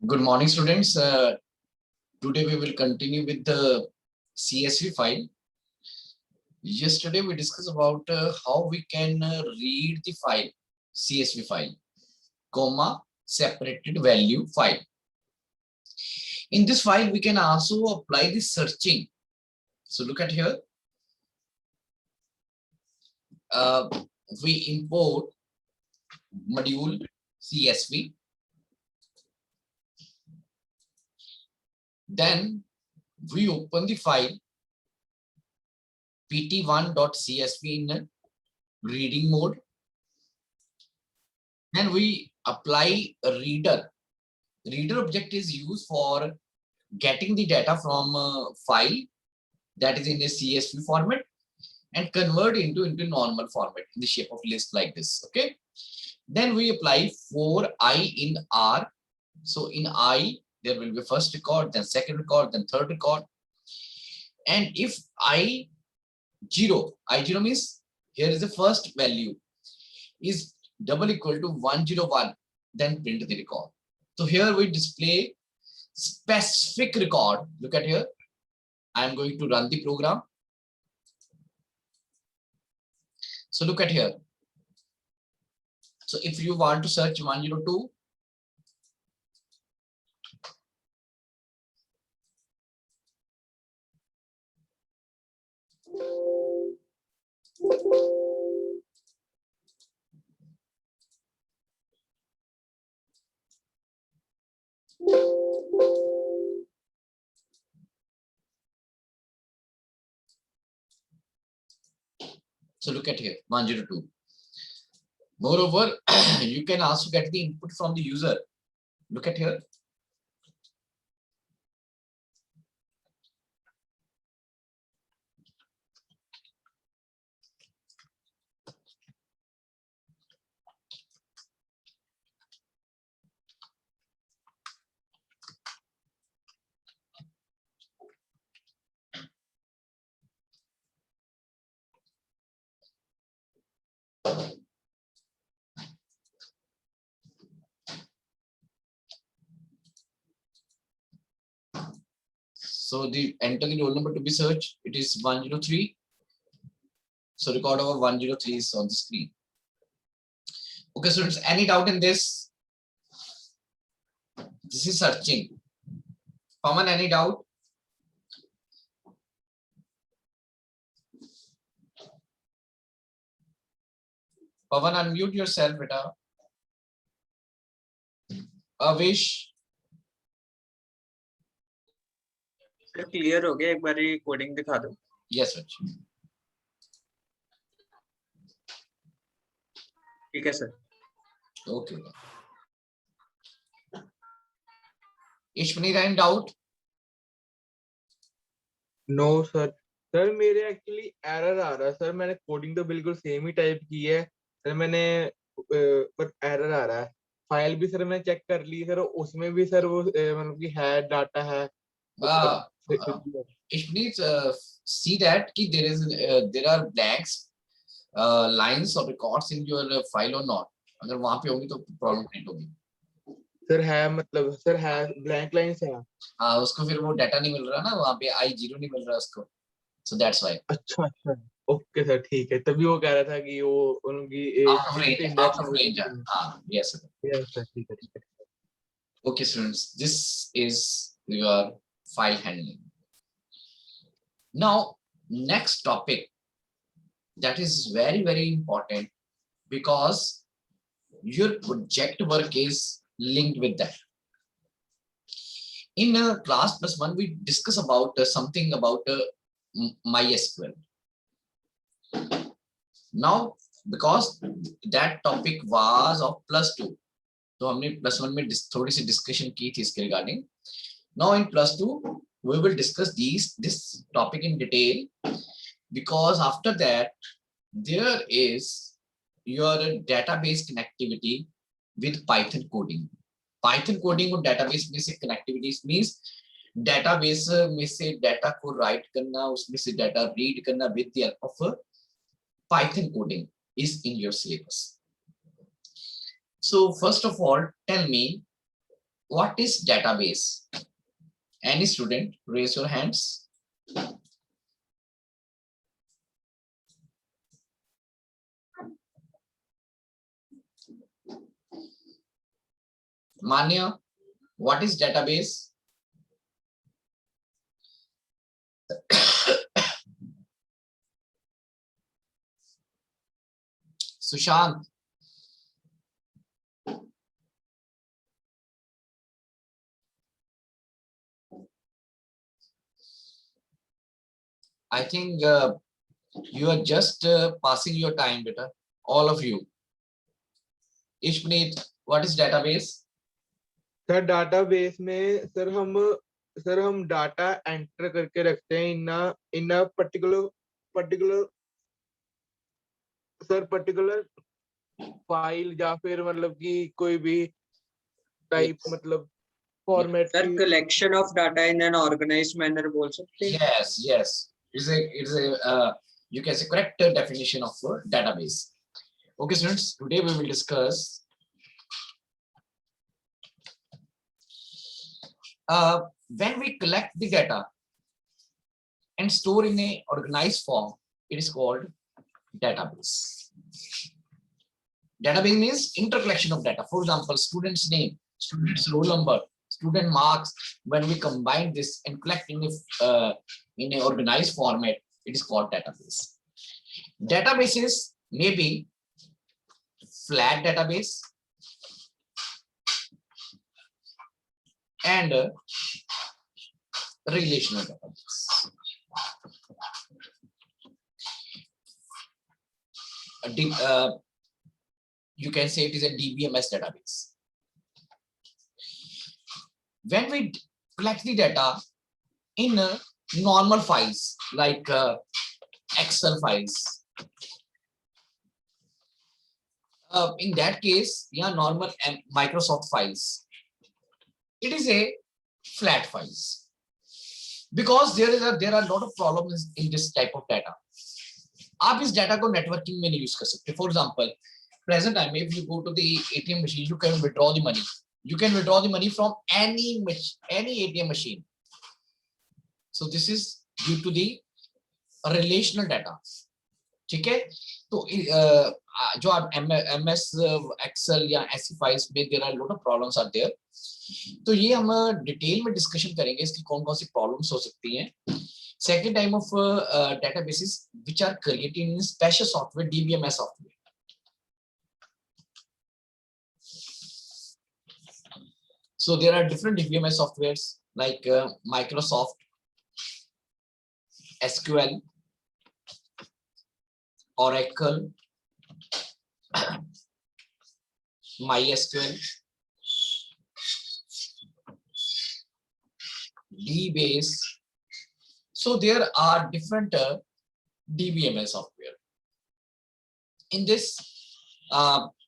Good morning, students. Today we will continue with the CSV file. Yesterday we discussed about how we can read the file, CSV file, comma, separated value file. In this file, we can also apply the searching. So look at here. We import module CSV. Then we open the file pt1.csv in reading mode. Then we apply a reader. Reader object is used for getting the data from a file that is in a CSV format and convert into normal format in the shape of list like this. Okay. Then we apply for I in R. So in I, there will be first record, then second record, then third record. And if I0 means here is the first value is double equal to 101, then print the record. So here we display specific record. Look at here. I am going to run the program. So look at here. So if you want to search 102, so look at here, 102. Moreover, you can also get the input from the user. Look at here. So the enter the roll number to be searched. It is 103. So record over 103 is on the screen. Okay, students, any doubt in this? This is searching. Pawan, any doubt? Pawan, unmute yourself, beta. Avish. Sir clear हो गया, एक बार coding दिखा दो. Yes sir. ठीक है sir. Okay. Ishmael, any doubt? No sir. Sir मेरे actually error आ रहा है सर. मैंने कोडिंग तो बिल्कुल सेम ही टाइप की है सर. मैंने पर एरर आ रहा है. फाइल भी सर मैं चेक कर ली सर, उसमें भी सर वो मतलब कि है डाटा है. Ishmael, see that ki there are blanks, lines or records in your file or not. अगर वहां पे होगी तो प्रॉब्लम क्रिएट होगी. सर है, मतलब सर है ब्लैंक लाइंस है. हाँ, उसको फिर वो डाटा नहीं मिल रहा ना, वहां पे I0 नहीं मिल रहा उसको. So that's why. अच्छा अच्छा. ओके सर, ठीक है. तभी वो कह रहा था कि वो उनकी Out of range. हाँ, yes sir. यस सर, ठीक है ठीक है. Okay students, this is your file handling. Now next topic that is very important because your project work is linked with that. In class +1 we discuss about something about MySQL. Now because that topic was of +2, तो हमने +1 में थोड़ी सी discussion की थी इसके regarding. Now in +2 we will discuss this topic in detail, because after that there is your database connectivity with Python coding. Python coding और database में से connectivity means database में से data को write करना, उसमें से data read करना with the help of Python coding is in your syllabus. So first of all, tell me what is database? Any student, raise your hands. Manya, what is database? Sushant. I think you are just passing your time, beta. All of you. Ishpreet, what is database? Sir database में sir हम data enter करके रखते हैं in a particular sir particular file या फिर मतलब कि कोई भी टाइप Yes. मतलब format Sir, collection of data in an organized manner बोल सकते हैं. Yes. It's a you can say correct definition of database. Okay, students. Today we will discuss when we collect the data and store in a organized form. It is called database. Database means intercollection of data. For example, student's name, student's roll number, student marks. When we combine this and collect in a organized format, it is called database. Databases may be flat database and relational database. You can say it is a DBMS database. When we collect the data in normal files like Excel files, in that case, normal Microsoft files, it is a flat files because there are a lot of problems in this type of data. आप इस data को networking में नहीं use कर सकते. For example, present time, if you go to the ATM machine, you can withdraw the money. You can withdraw the money from any ATM machine. So this is due to the relational data. ठीक है? तो जो आप MS Excel या ऐसी files में there are a lot of problems are there. तो ये हम डिटेल में डिस्कशन करेंगे इसकी कौन कौन सी प्रॉब्लम्स हो सकती हैं. Second type of databases which are created in special software, DBMS software. So there are different DBMS softwares like Microsoft SQL, Oracle, MySQL, DBase. So there are different DBMS software. In this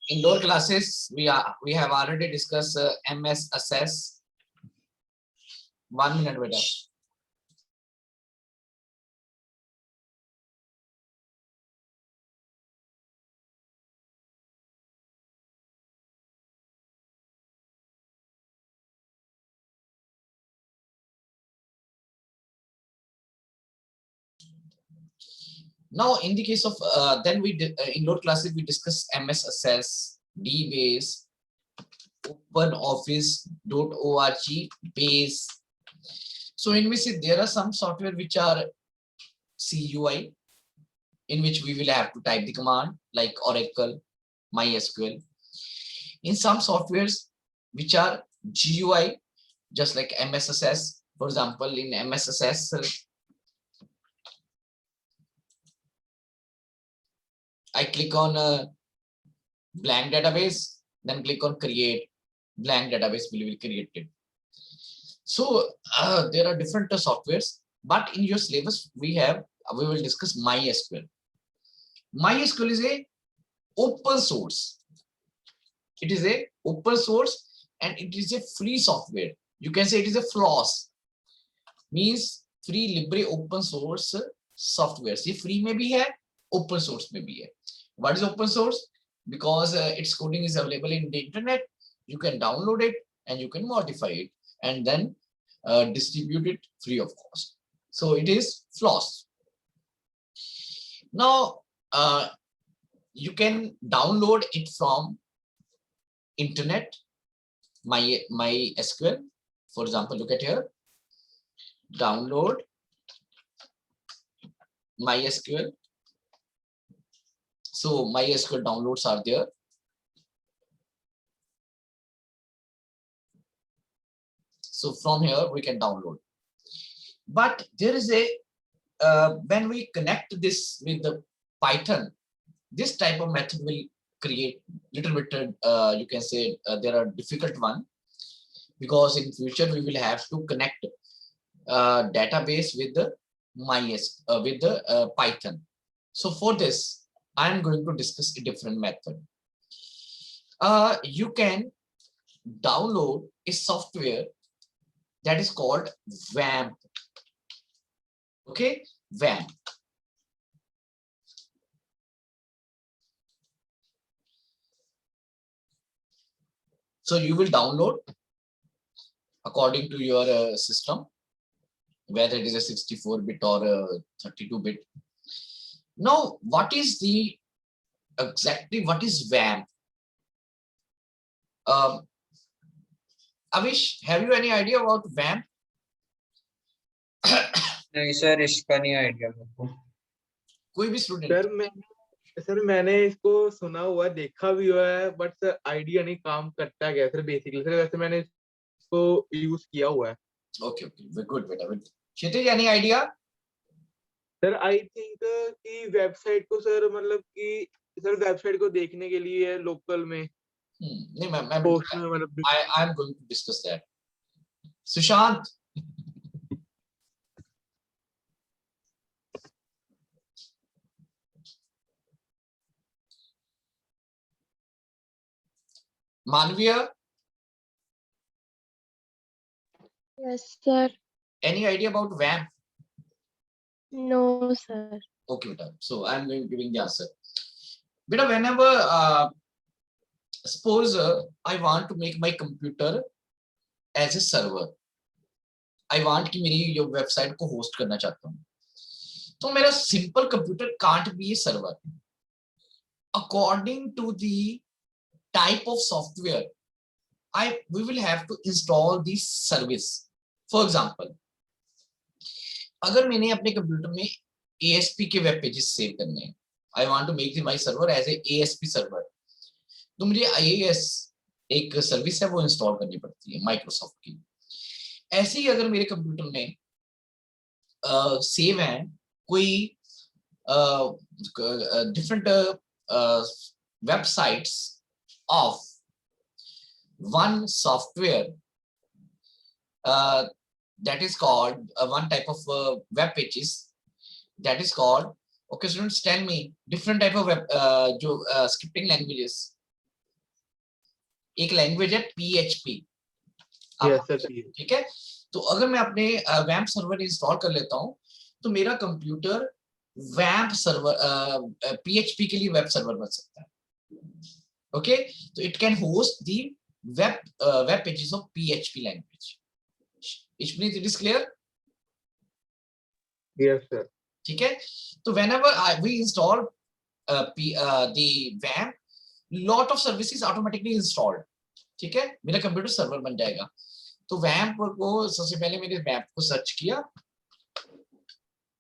indoor classes, we have already discussed MS Access. 1 minute, beta. Now, in the case of then we indoor classes we discuss MS Access, DBase, OpenOffice.org, Base. So in which there are some software which are CUI, in which we will have to type the command like Oracle, MySQL. In some softwares which are GUI, just like MS Access. For example, in MS Access, I click on blank database, then click on create. Blank database will be created. So there are different softwares, but in your syllabus we will discuss MySQL. MySQL is a open source. It is a open source and it is a free software. You can say it is a FLOSS, means free libre open source software. See, free may be hai, open source may be hai. What is open source? Because its coding is available in the internet. You can download it and you can modify it and then distribute it free of cost. So it is Floss. Now you can download it from internet, MySQL. For example, look at here, download MySQL. So MySQL downloads are there. So from here we can download. But there is a when we connect this with the Python, this type of method will create little bit you can say there are difficult one, because in future we will have to connect database with the Python. So for this I am going to discuss a different method. You can download a software that is called WAMP. Okay, WAMP. So you will download according to your system, whether it is a 64-bit or a 32-bit. Now, what is what is WAMP? Avish, have you any idea about WAMP? नहीं sir, इसका नहीं idea मेरे को. कोई भी student? Sir मैंने इसको सुना हुआ, देखा भी हुआ है, बट सर आइडिया नहीं काम करता क्या सर बेसिकली. सर वैसे मैंने इसको यूज किया हुआ है. ओके ओके, गुड बेटा. Kshitij, any idea? Sir I think कि वेबसाइट को सर मतलब कि सर वेबसाइट को देखने के लिए लोकल में नहीं, मैं पोस्ट में मतलब I am going to discuss that. Sushant, Manvia, Yes, sir. any idea about WAMP? No, sir. Okay, beta. So I'm giving the answer. Beta, whenever suppose I want to make my computer as a server, I want कि मेरी जो website को host करना चाहता हूँ, तो मेरा simple computer can't be a server. According to the type of software, we will have to install this service. For example, अगर मैंने अपने कंप्यूटर में ASP के वेब पेजेस सेव करने हैं, I want to make my server as a ASP server, तो मुझे IIS एक सर्विस है वो इंस्टॉल करनी पड़ती है माइक्रोसॉफ्ट की. ऐसे ही अगर मेरे कंप्यूटर में सेव है कोई different websites of one software that is called one type of web pages that is called, okay students, tell me different type of web scripting languages. एक लैंग्वेज है PHP. yes, sir, ठीक है. तो अगर मैं अपने WAMP सर्वर इंस्टॉल कर लेता हूँ तो मेरा कंप्यूटर WAMP सर्वर PHP के लिए वेब सर्वर बन सकता है. ओके, तो it can host the web pages of PHP language. It is clear? yes sir. ठीक है. तो whenever we install the WAMP, lot of services automatically installed. ठीक है, मेरा कंप्यूटर सर्वर बन जाएगा. तो WAMP को सबसे पहले मैंने WAMP को सर्च किया,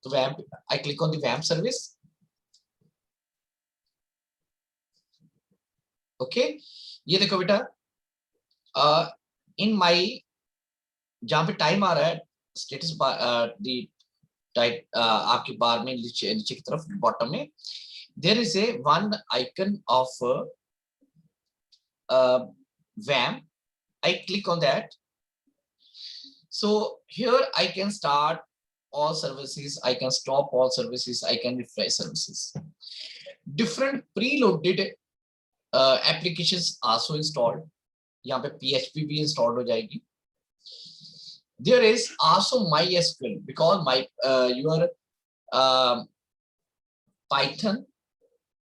तो WAMP, I click on the WAMP service. Okay, ये देखो बेटा, इन माई जहां पे टाइम आ रहा है स्टेटस दी टाइप आपकी बार में नीचे की तरफ बॉटम में there is a one icon of WAMP. I click on that. So here I can start all services, I can stop all services, I can refresh services. Different preloaded applications also installed. यहाँ पे PHP भी installed हो जाएगी. There is also MySQL because your Python,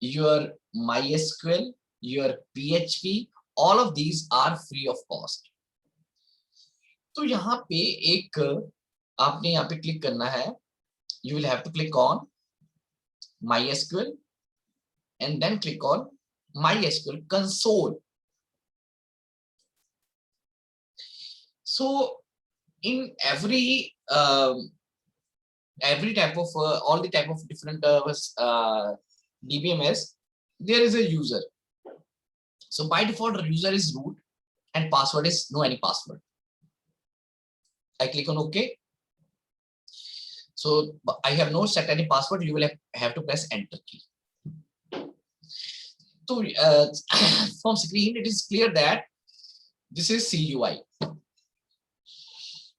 your MySQL, your PHP, all of these are free of cost. तो यहाँ पे एक आपने यहाँ पे क्लिक करना है, you will have to click on MySQL and then click on MySQL console. So in every type of all the type of different DBMS, there is a user. So by default, user is root and password is no any password. I click on OK. So I have no set any password. You will have to press enter key. So from screen, it is clear that this is CUI.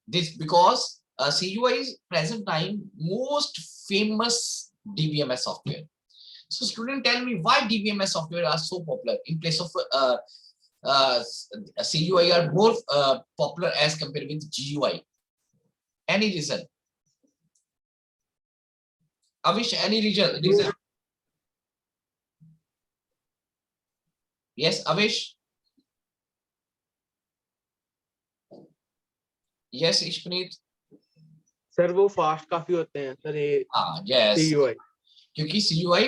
This because CUI is present time most famous DBMS software. So student, tell me why DBMS software are so popular in place of CUI are more popular as compared with GUI. Any reason? Avish, any reason? Yes, Avish. Yes, Ishpreet. Sir वो fast काफी होते हैं sir ये yes. CUI, क्योंकि CUI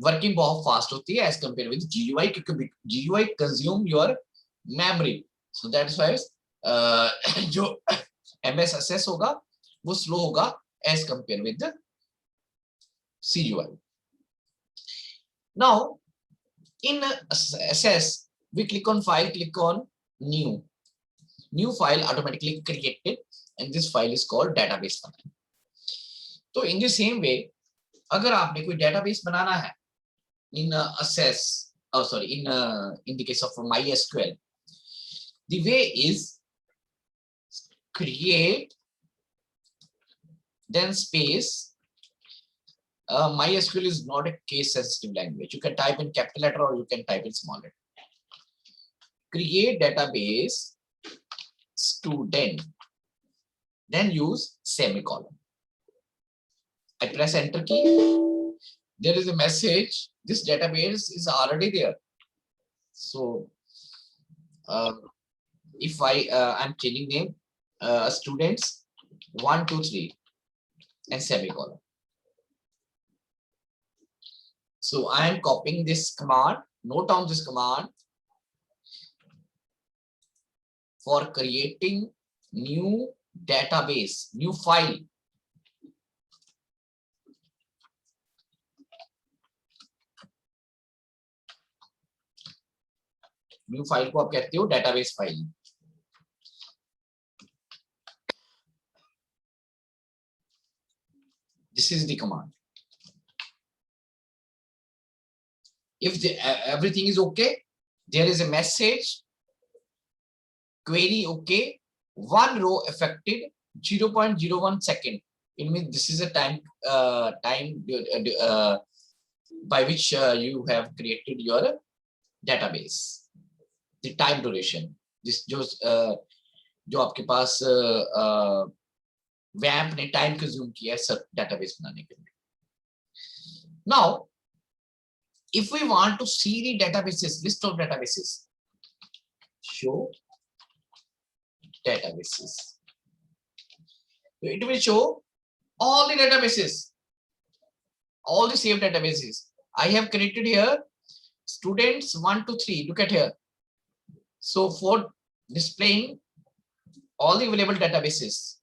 working बहुत fast होती है as compare with GUI, क्योंकि GUI consume your memory, so that's why जो MS एक्सेस होगा वो स्लो होगा as compare with CUI. Now in SS we click on file, click on new file automatically created, and this file is called database file. तो in the same way, अगर आपने कोई database बनाना है in access, in the case of MySQL, the way is create then space. MySQL is not a case sensitive language. You can type in capital letter or you can type in small letter. Create database student, then use semicolon. I press enter key. There is a message. This database is already there. So if I'm changing name, students 1, 2, 3 and semicolon. So I am copying this command. Note down this command for creating new database, new file. New file को आप कहते हो database file. This is the command. If everything is okay, there is a message, query okay, one row affected 0.01 second. It means this is a time by which you have created your database. The time duration, this जो आपके पास वैम्प ने time consume किया है सब database बनाने के लिए. Now if we want to see the databases, list of databases, show databases, so it will show all the databases, all the saved databases. I have created here students 1 to 3. Look at here. So for displaying all the available databases,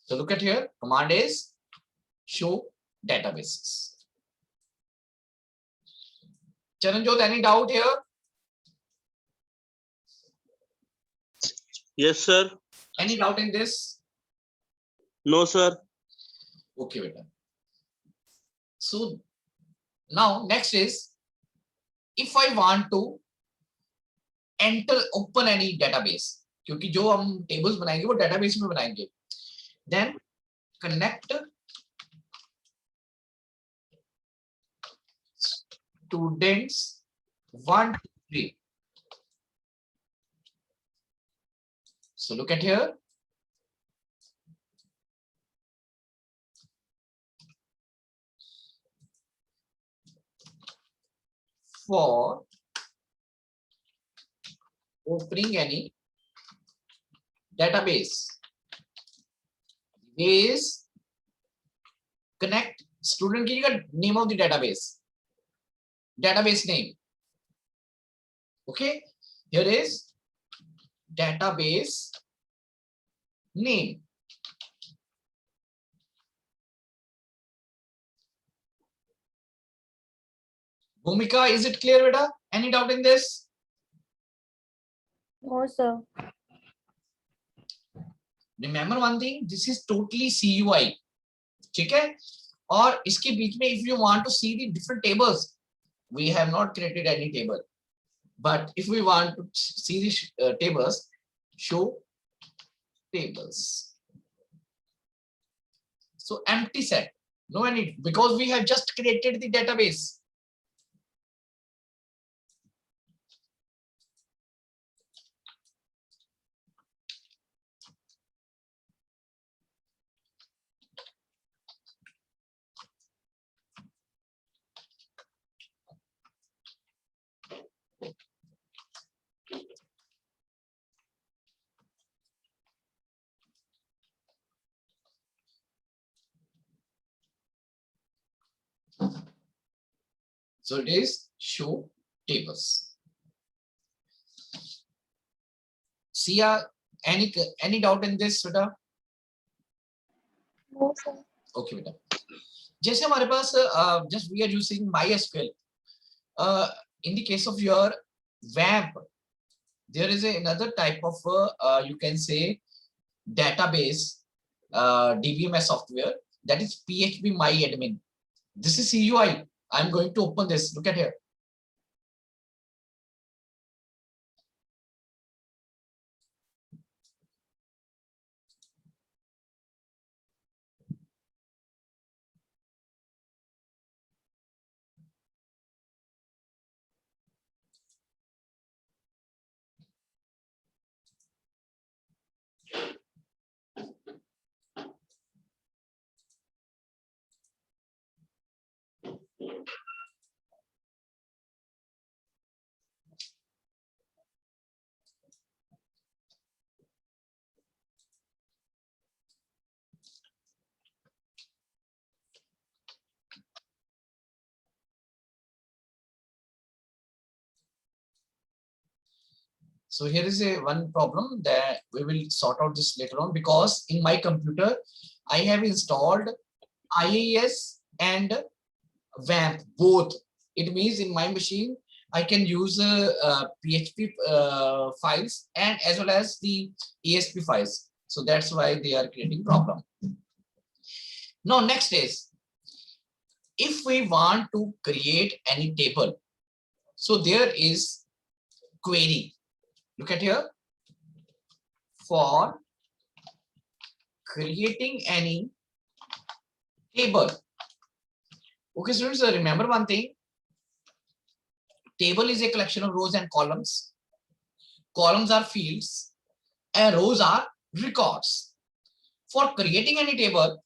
so look at here, command is show databases. Charanjot, any doubt here? Yes, sir. Any doubt in this? No, sir. Okay, beta. So now next is, if I want to enter open any database, क्योंकि जो हम tables बनाएंगे वो database में बनाएंगे, then connect students 1 to 3. So look at here, for opening any database is connect student की जगह name of the database name. Okay, here is database name. Bhumika, is it clear, beta? Any doubt in this? No, sir. Remember one thing, this is totally CUI. ठीक है? और इसके बीच में if you want to see the different tables, we have not created any table. But if we want to see the tables, show tables. So empty set, no any, because we have just created the database. So it is show tables. Sia, any doubt in this, beta? No, sir. Okay, beta. जैसे हमारे पास just we are using MySQL. In the case of your WAMP, there is another type of you can say database DBMS software, that is PHP MyAdmin. This is CUI. I'm going to open this. Look at here. So here is one problem that we will sort out this later on, because in my computer I have installed IIS and WAMP both. It means in my machine I can use PHP files and as well as the ESP files. So that's why they are creating problem. Now next is, if we want to create any table, so there is query. Look at here. For creating any table. Okay, students, remember one thing. Table is a collection of rows and columns. Columns are fields and rows are records. For creating any table,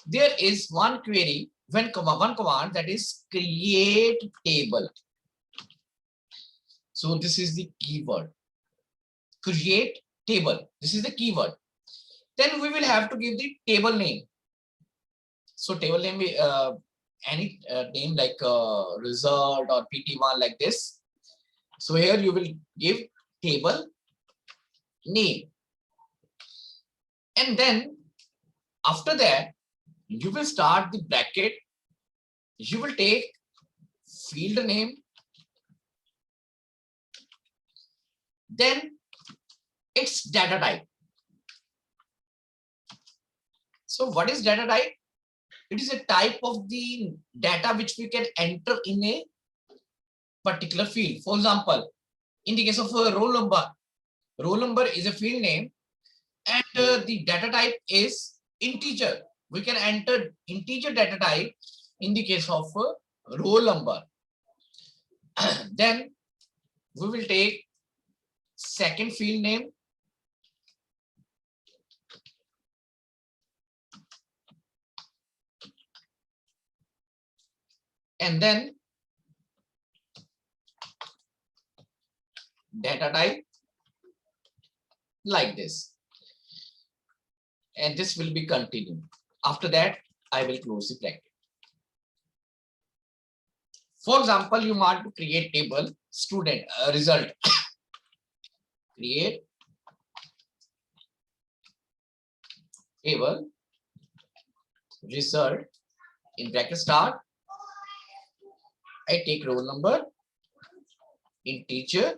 there is one query, one command, that is create table. So this is the keyword. Create table. This is the keyword. Then we will have to give the table name. So table name, any name like result or PT1 like this. So here you will give table name. And then after that, you will start the bracket. You will take field name. Then its data type. So what is data type? It is a type of the data which we can enter in a particular field. For example, in the case of a roll number is a field name, and the data type is integer. We can enter integer data type in the case of roll number. Then we will take second field name. And then data type like this. And this will be continued. After that, I will close the bracket. For example, you want to create table student result. Create table result in bracket start. I take roll number, integer,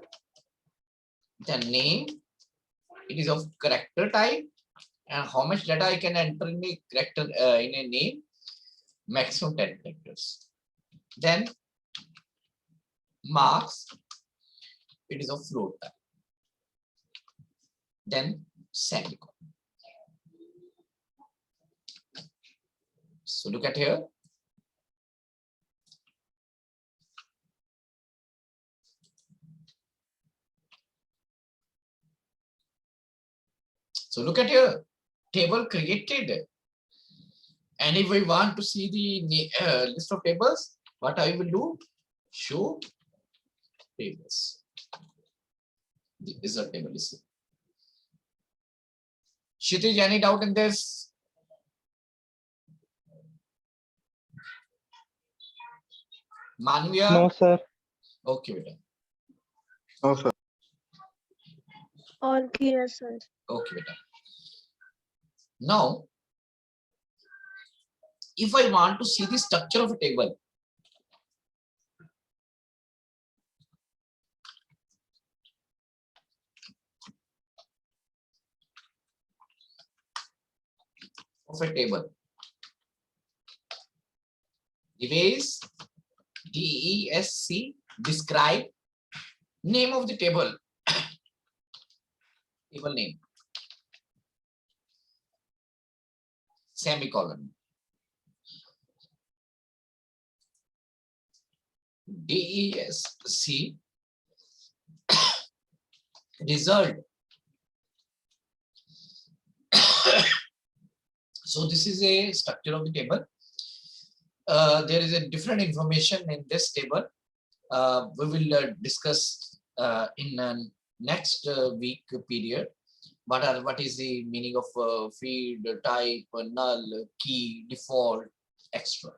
the name, it is of character type, and how much data I can enter in a character in a name, maximum 10 characters. Then marks, it is of float type. Then semicolon. So look at here. So look at here, table created. And if we want to see the list of tables, what I will do? Show tables. The result table is. Kshitij, any doubt in this? Manvia? No, sir. Okay, beta. No, sir. All clear, sir. Okay, beta. Now, if I want to see the structure of a table, the way is DESC, describe, name of the table, table name, semicolon. DESC, result. So this is a structure of the table. There is a different information in this table. We will discuss in next week period. What is the meaning of field, type, null, key, default, extra.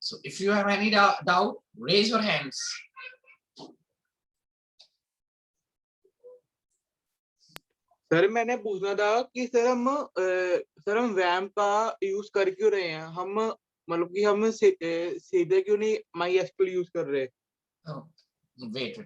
So if you have any doubt, raise your hands. Sir मैंने पूछना था कि sir हम वैम का use कर क्यों रहे हैं, हम मतलब कि हम सीधे क्यों नहीं MySQL यूज कर रहे? Wait.